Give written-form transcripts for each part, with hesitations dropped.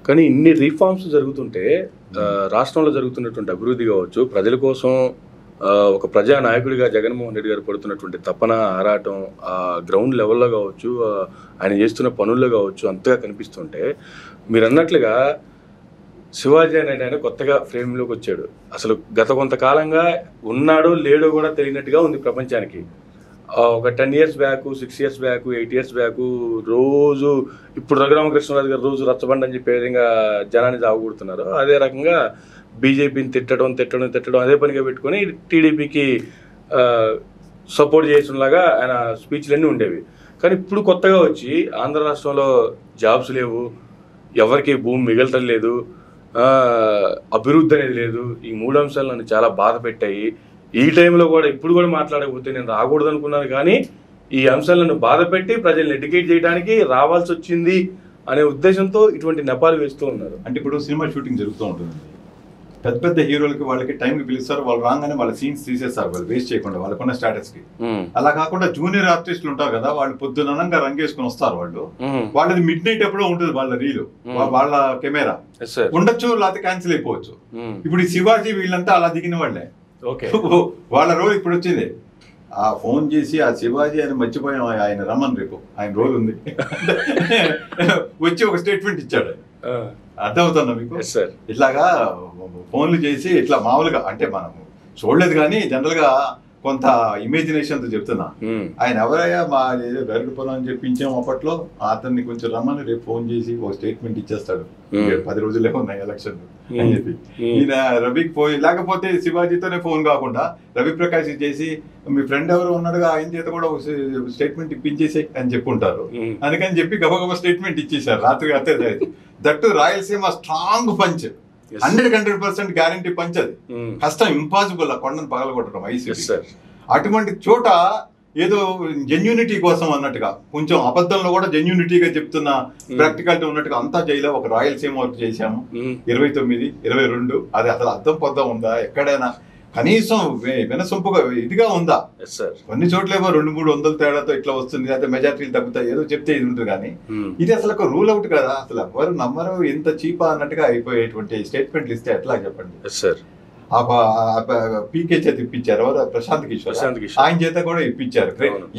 కానీ ఇన్ని రీఫార్మ్స్ జరుగుతుంటే రాష్ట్రంలో జరుగుతున్నటువంటి అభివృద్ధి కావచ్చు, ప్రజల కోసం ఒక ప్రజానాయకుడిగా జగన్మోహన్ రెడ్డి గారు పడుతున్నటువంటి తపన, ఆరాటం గ్రౌండ్ లెవెల్లో కావచ్చు, ఆయన చేస్తున్న పనుల్లో కావచ్చు అంతగా కనిపిస్తుంటే, మీరు అన్నట్లుగా శివాజీ అనేది ఆయన కొత్తగా ఫ్రేమ్లోకి వచ్చాడు. అసలు గత కొంతకాలంగా ఉన్నాడో లేడో కూడా తెలియనట్టుగా ఉంది ప్రపంచానికి. ఒక 10 years back, 6 years back, 8 years back రోజు ఇప్పుడు రఘురామకృష్ణరాజు గారు రోజు రచ్చబండి అని చెప్పే విధంగా జనాన్ని సాగుకుంటున్నారు. అదే రకంగా బీజేపీని తిట్టడం అదే పనిగా పెట్టుకొని టీడీపీకి సపోర్ట్ చేసేలాగా ఆయన స్పీచ్లన్నీ ఉండేవి. కానీ ఇప్పుడు కొత్తగా వచ్చి ఆంధ్ర రాష్ట్రంలో జాబ్స్ లేవు, ఎవరికి భూమి మిగలటం లేదు, అభివృద్ధి అనేది లేదు, ఈ 3 అంశాలు నన్ను చాలా బాధ పెట్టాయి. ఈ టైంలో కూడా ఇప్పుడు కూడా మాట్లాడకపోతే నేను రాకూడదు అనుకున్నాను, కానీ ఈ అంశాలను బాధ పెట్టి ప్రజల్ని ఎడ్యుకేట్ చేయడానికి రావాల్సి వచ్చింది అనే ఉద్దేశంతో ఇటువంటి నెపాలు వేస్తూ ఉన్నారు. అంటే ఇప్పుడు సినిమా షూటింగ్ జరుగుతూ ఉంటుంది, పెద్ద పెద్ద హీరోలకి వాళ్ళకి టైంకి పిలుస్తారు, వాళ్ళు రాగానే వాళ్ళ సీన్స్ తీసేస్తారు, వాళ్ళు వేస్ట్ చేయకుండా వాళ్ళకున్న స్టాటస్ కి. అలా కాకుండా జూనియర్ ఆర్టిస్టులు ఉంటారు కదా, వాళ్ళు పొద్దునంగా రంగేసుకుని వస్తారు, వాళ్ళది మిడ్ నైట్ ఎప్పుడో ఉంటుంది వాళ్ళ రీలు, వాళ్ళ కెమెరా ఉండొచ్చు, లేకపోతే క్యాన్సిల్ అయిపోవచ్చు. ఇప్పుడు ఈ శివాజీ వీళ్ళంతా అలా దిగిన వాళ్ళే. వాళ్ళ రోల్ ఇప్పుడు వచ్చింది. ఆ ఫోన్ చేసి ఆ శివాజీ అని మర్చిపోయాం, ఆయన రమ్మని రేపు ఆయన రోల్ ఉంది వచ్చి ఒక స్టేట్మెంట్ ఇచ్చాడు. అర్థమవుతుందా మీకు? ఇట్లాగా ఫోన్లు చేసి ఇట్లా మామూలుగా, అంటే మనం చూడలేదు కానీ జనరల్ గా కొంత ఇమేజినేషన్ తో చెప్తున్నా, ఆయన ఎవరయ్యా మా ఏదో గరుడు పొలం అని చెప్పించాం అప్పట్లో, అతన్ని కొంచెం రమ్మని రేపు ఫోన్ చేసి ఒక స్టేట్మెంట్ ఇచ్చేస్తాడు, 10 రోజులే ఉన్నాయి ఎలక్షన్ అని చెప్పి. ఈయన రవికి పోయి, లేకపోతే శివాజీతోనే ఫోన్ కాకుండా రవి ప్రకాష్ చేసి మీ ఫ్రెండ్ ఎవరు ఉన్నాడుగా ఆయన చేత కూడా స్టేట్మెంట్ ఇప్పించేసే అని చెప్పుంటారు. అందుకని చెప్పి గబగబ స్టేట్మెంట్ ఇచ్చేసారు రాత్రి. అదే that Rayalaseema strong punch, 100% guarantee punch. అది కష్టం, ఇంపాసిబుల్ ఆ కొండను పగలగొట్టడం ఐసీసీ. అటువంటి చోట ఏదో జెన్యూనిటీ కోసం అన్నట్టుగా, కొంచెం అబద్ధంలో కూడా జెన్యూనిటీగా చెప్తున్న ప్రాక్టికాలిటీ ఉన్నట్టుగా అంతా జైలో ఒక రాయలసీమ వర్క్ చేశాము 29, 22. అది అసలు అర్థం పొద్దం ఉందా ఎక్కడైనా? కనీసం వినసొంపుగా ఇదిగా ఉందా? కొన్ని చోట్లేమో 200-300 తేడాతో ఇట్లా వస్తుంది, అయితే మెజార్టీలు తగ్గుతాయి, ఏదో చెప్తే ఇది ఉంటుంది. కానీ ఇది అసలు ఒక రూల్ అవుట్ కదా, అసలు ఎవరు నమ్మరు, ఇంత చీపా అన్నట్టుగా అయిపోయేటువంటి స్టేట్మెంట్లు ఇస్తే ఎట్లా చెప్పండి? పీకే చేత ఇప్పించారు, ఎవరు? ప్రశాంత్ కిషోర్, ఆయన చేత కూడా ఇప్పించారు.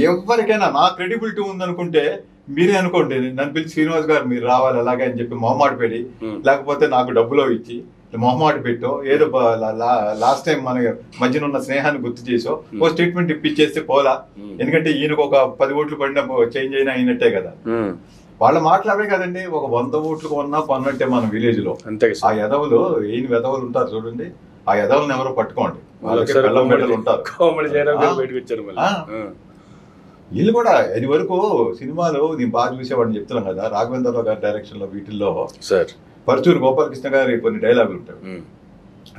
ఎవరికైనా నా క్రెడిబిలిటీ ఉందనుకుంటే మీరే అనుకోండి, నన్ను పిలిచి శ్రీనివాస్ గారు మీరు రావాలి అలాగే అని చెప్పి మొహమాట పెడి, లేకపోతే నాకు డబ్బులో ఇచ్చి మొహమాట పెట్టో, ఏదో లాస్ట్ టైం మన మధ్యన ఉన్న స్నేహాన్ని గుర్తు చేసో ఓ స్టేట్మెంట్ ఇప్పించేస్తే పోలా. ఎందుకంటే ఈయనకు ఒక 10 ఓట్లు పడిన చేంజ్ అయినా అయినట్టే కదా. వాళ్ళు మాట్లాడే కదండి, ఒక 100 ఓట్లు కొన్నట్టే మన విలేజ్ లో. ఆ ఎదవలు ఈయన వెదవలు ఉంటారు చూడండి, ఆ ఎదవలను ఎవరో పట్టుకోండి, వాళ్ళకి బెల్లం మెడలు ఉంటారు. వీళ్ళు కూడా ఇది వరకు సినిమాలు నేను బాగా చూసేవాడిని చెప్తున్నాం కదా, రాఘవేంద్రరావు గారి డైరెక్షన్ లో వీటిల్లో పరుచూరు గోపాలకృష్ణ గారి కొన్ని డైలాగులు ఉంటాయి.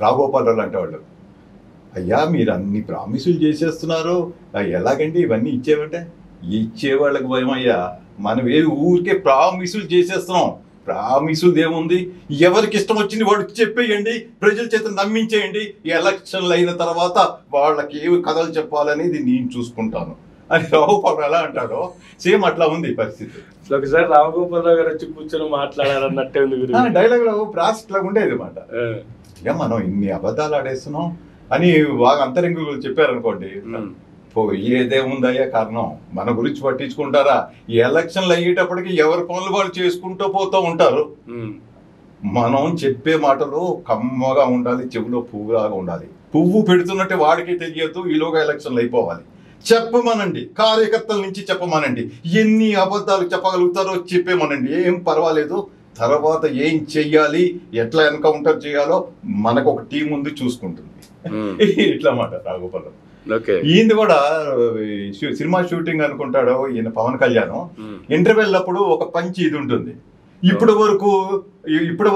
రాఘగోపాలరావు అంటే వాళ్ళు, అయ్యా మీరు అన్ని ప్రామిసులు చేసేస్తున్నారు, ఎలాగండి ఇవన్నీ ఇచ్చేవంటే, ఇచ్చేవాళ్ళకి భయం అయ్యా, మనం ఊరికే ప్రామిసులు చేసేస్తున్నాం. ప్రామిసులు ఏముంది, ఎవరికి ఇష్టం వచ్చింది వాడు చెప్పేయండి, ప్రజల చేత నమ్మించేయండి, ఈ ఎలక్షన్లు అయిన తర్వాత వాళ్ళకి ఏవి కథలు చెప్పాలనేది నేను చూసుకుంటాను అని రాఘగోపాలరావు ఎలా అంటాడో సేమ్ అట్లా ఉంది పరిస్థితి. ఒకసారి రాఘగోపాలరావు గారు వచ్చి కూర్చొని మాట్లాడారన్నట్టే ఉంది డైలాగ్ లో ప్రాస్ ఇట్లా ఉండేది అన్నమాట. ఇక మనం ఇన్ని అబద్ధాలు ఆడేస్తున్నాం అని బాగా అంతరంగులు చెప్పారనుకోండి, ఏదేముందయ్యా కారణం, మన గురించి పట్టించుకుంటారా? ఈ ఎలక్షన్లు అయ్యేటప్పటికి ఎవరి పనులు వాళ్ళు చేసుకుంటూ పోతూ ఉంటారు. మనం చెప్పే మాటలు కమ్మగా ఉండాలి, చెవిలో పువ్వులాగా ఉండాలి. పువ్వు పెడుతున్నట్టే వాడికి తెలియదు, ఈలోగా ఎలక్షన్లు అయిపోవాలి. చెప్పమనండి, కార్యకర్తల నుంచి చెప్పమనండి, ఎన్ని అబద్ధాలు చెప్పగలుగుతారో చెప్పేమనండి, ఏం పర్వాలేదు. తర్వాత ఏం చెయ్యాలి, ఎట్లా ఎన్కౌంటర్ చేయాలో మనకు ఒక టీం ఉంది చూసుకుంటుంది. ఇట్లా మాట రాఘగోపాలరావు. ఈయన కూడా సినిమా షూటింగ్ అనుకుంటాడు ఈయన పవన్ కళ్యాణ్, ఇంటర్వెల్ అప్పుడు ఒక పంచి ఇది ఉంటుంది. ఇప్పటి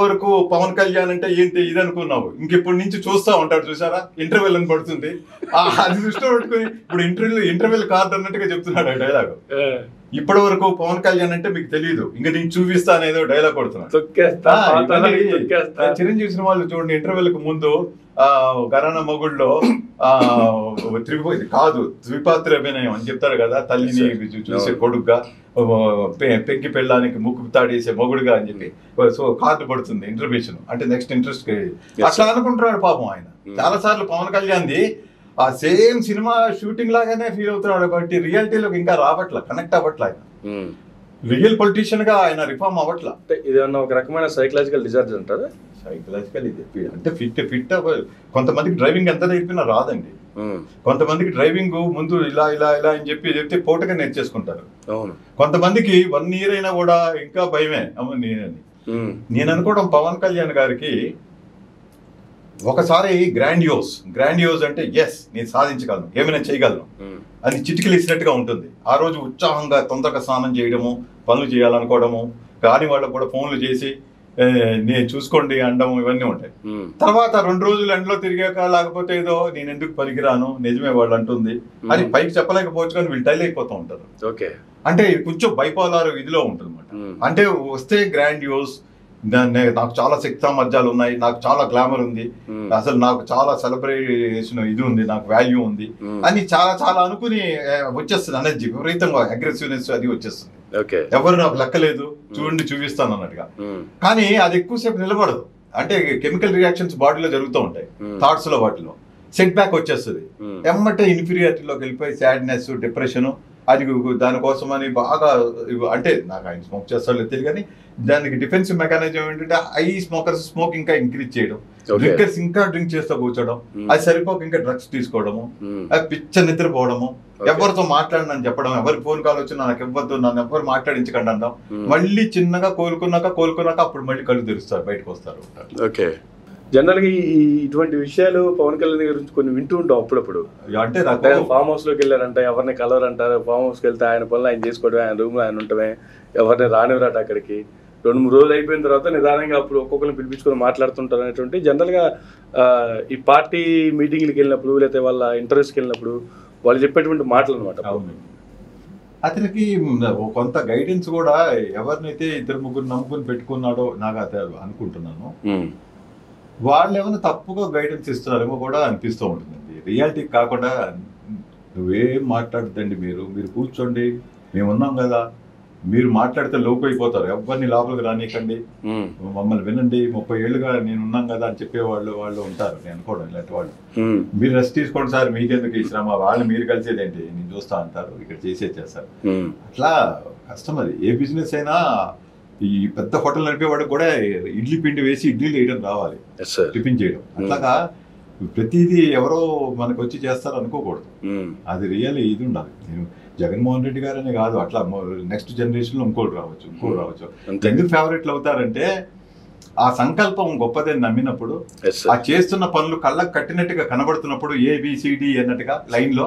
వరకు పవన్ కళ్యాణ్ అంటే ఏంటి ఇది అనుకున్నావు, ఇంకెప్పటి నుంచి చూస్తా ఉంటాడు చూసారా, ఇంటర్వెల్ అని పడుతుంది. అది దృష్టిలో పెట్టుకుని ఇప్పుడు ఇంటర్వెల్ కార్డు అన్నట్టుగా చెప్తున్నాడు ఆ డైలాగ్. ఇప్పటి వరకు పవన్ కళ్యాణ్ అంటే మీకు తెలియదు, ఇంకా నేను చూపిస్తా అనేదో డైలాగ్ కొడుతున్నాడు. చిరంజీవి సినిమాలు చూడండి, ఇంటర్వెల్ కు ముందు గరాన మొగుళ్ళలో ద్విపాత్ర అభినయం అని చెప్తాడు కదా, తల్లిని చూసే కొడుగ్గా, పెంకి పెళ్ళానికి ముక్కు తాడేసే మొగుడుగా అని చెప్పి. సో కార్డు పడుతుంది ఇంటర్వ్యూషన్ అంటే నెక్స్ట్ ఇంట్రెస్ట్ అట్లా అనుకుంటున్నాడు పాపం ఆయన. చాలా సార్లు పవన్ కళ్యాణ్ది ఆ సేమ్ సినిమా షూటింగ్ లాగానే ఫీల్ అవుతున్నాడు, బట్ రియాలిటీలోకి ఇంకా రావట్ల, కనెక్ట్ అవ్వట్ల. ఆయన రియల్ పొలిటీషియన్ గా ఆయన రిఫార్మ్ అవ్వట్ల. ఇదేమన్నా ఒక రకమైన సైకలాజికల్ డిజార్డర్ అంటారా? సైకలాజికల్ ఇది అంటే ఫిట్ కొంతమందికి డ్రైవింగ్ ఎంత నేర్పినా రాదండి. కొంతమందికి డ్రైవింగ్ ముందు ఇలా ఇలా ఇలా అని చెప్తే పూటగా నేర్చేసుకుంటారు. కొంతమందికి 1 year అయినా కూడా ఇంకా భయమే అమ్మ నేనని. నేను అనుకోవడం పవన్ కళ్యాణ్ గారికి ఒకసారి గ్రాండియోస్ అంటే ఎస్ నేను సాధించగలను, ఏమైనా చేయగలను అని చిటికలు ఇచ్చినట్టుగా ఉంటుంది. ఆ రోజు ఉత్సాహంగా తొందరగా స్నానం చేయడము, పనులు చేయాలనుకోవడము, కాని వాళ్ళకు కూడా ఫోన్లు చేసి నేను చూసుకోండి అనడం ఇవన్నీ ఉంటాయి. తర్వాత 2 రోజులు ఎండలో తిరిగాక లేకపోతే ఏదో నేను ఎందుకు పనికిరాను నిజమే వాళ్ళు అంటుంది అని పైకి చెప్పలేకపోవచ్చు, కానీ వీళ్ళు టైల్ అయిపోతూ ఉంటారు. అంటే కొంచెం బైపోలార్ ఇదిలో ఉంటుంది అన్నమాట. అంటే వస్తే గ్రాండియోస్, నాకు చాలా శక్తి సామర్థ్యాలు ఉన్నాయి, నాకు చాలా గ్లామర్ ఉంది, అసలు నాకు చాలా సెలబ్రేషన్ ఇది ఉంది, నాకు వాల్యూ ఉంది అని చాలా అనుకుని వచ్చేస్తుంది ఎనర్జీ, విపరీతంగా అగ్రెసివ్నెస్ అది వచ్చేస్తుంది. ఎవరు నాకు లెక్కలేదు చూడండి చూపిస్తాను అన్నట్టుగా. కానీ అది ఎక్కువసేపు నిలబడదు. అంటే కెమికల్ రియాక్షన్స్ బాడీలో జరుగుతూ ఉంటాయి, థాట్స్ లో వాటిలో సెట్ బ్యాక్ వచ్చేస్తుంది. ఎమ్మటే ఇన్ఫీరియారిటీలోకి వెళ్ళిపోయి సాడ్నెస్, డిప్రెషన్, అది దానికోసమని బాగా అంటే నాకు ఆయన స్మోక్ చేస్తాడో తెలియదు, కానీ దానికి డిఫెన్సివ్ మెకానిజం ఏంటంటే స్మోక్ ఇంకా ఇంక్రీజ్ చేయడం, డ్రింకర్స్ ఇంకా డ్రింక్ చేస్తూ కూర్చోవడం, అది సరిపోక ఇంకా డ్రగ్స్ తీసుకోవడము, పిచ్చ నిద్రపోవడము, ఎవరితో మాట్లాడినని చెప్పడం, ఎవరి ఫోన్ కాల్ వచ్చినా నాకు ఇవ్వద్దు, నన్ను ఎవరు మాట్లాడించకండి అనడం, మళ్ళీ చిన్నగా కోలుకున్నాక అప్పుడు మళ్ళీ కళ్ళు తెరుస్తారు, బయటకు వస్తారు. ఓకే, జనరల్గా ఇటువంటి విషయాలు పవన్ కళ్యాణ్ గురించి కొన్ని వింటూ ఉంటాం అప్పుడప్పుడు. అంటే ఫామ్ హౌస్ లోకి వెళ్ళారంట, ఎవరిని కలవరంటారు, ఫామ్ హౌస్కి వెళ్తే ఆయన పనులు ఆయన చేసుకోవడం, ఆయన రూమ్ లో ఆయన ఉండటమే, ఎవరిని రానివ్వరాట అక్కడికి. 2-3 రోజులు అయిపోయిన తర్వాత నిదానంగా అప్పుడు ఒక్కొక్కరిని పిలిపించుకొని మాట్లాడుతుంటారు అనేటువంటి జనరల్గా ఈ పార్టీ మీటింగ్లకు వెళ్ళినప్పుడు లేకపోతే వాళ్ళ ఇంటర్వ్యూస్కి వెళ్ళినప్పుడు వాళ్ళు చెప్పేటువంటి మాటలు అనమాట. అతనికి కొంత గైడెన్స్ కూడా ఎవరినైతే 2-3 నమ్ముకుని పెట్టుకున్నాడో నాకు అదే అనుకుంటున్నాను. వాళ్ళు ఏమైనా తప్పుగా గైడెన్స్ ఇస్తున్నారేమో కూడా అనిపిస్తూ ఉంటుందండి. రియాలిటీ కాకుండా నువ్వేం మాట్లాడద్దండి, మీరు కూర్చోండి, మేము ఉన్నాం కదా, మీరు మాట్లాడితే లోపు అయిపోతారు, ఎవరిని లోపలికి రానికండి, మమ్మల్ని వినండి, 30 ఏళ్ళుగా నేను ఉన్నాం కదా అని చెప్పేవాళ్ళు ఉంటారు. నేను అనుకోవడం ఇలాంటి వాళ్ళు. మీరు రెస్ట్ తీసుకోండి సార్, మీకెందుకు ఈ శ్రమ, వాళ్ళు మీరు కలిసేదేంటి, నేను చూస్తా అంటారు, ఇక్కడ చేస్తారు. అట్లా కష్టం అది. ఏ బిజినెస్ అయినా ఈ పెద్ద హోటల్ నడిపేవాడు కూడా ఇడ్లీ పిండి వేసి ఇడ్లీలు వేయడం రావాలి, టిఫిన్ చేయడం. అట్లాగా ప్రతిదీ ఎవరో మనకు వచ్చి చేస్తారు అనుకోకూడదు. అది రియల్ ఇది ఉండాలి. నేను జగన్మోహన్ రెడ్డి గారనే కాదు, అట్లా నెక్స్ట్ జనరేషన్ లో ఇంకోటి రావచ్చు. ఎందుకు ఫేవరెట్లు అవుతారంటే ఆ సంకల్పం గొప్పదని నమ్మినప్పుడు, ఆ చేస్తున్న పనులు కళ్ళకు కట్టినట్టుగా కనబడుతున్నప్పుడు, ABCD అన్నట్టుగా లైన్ లో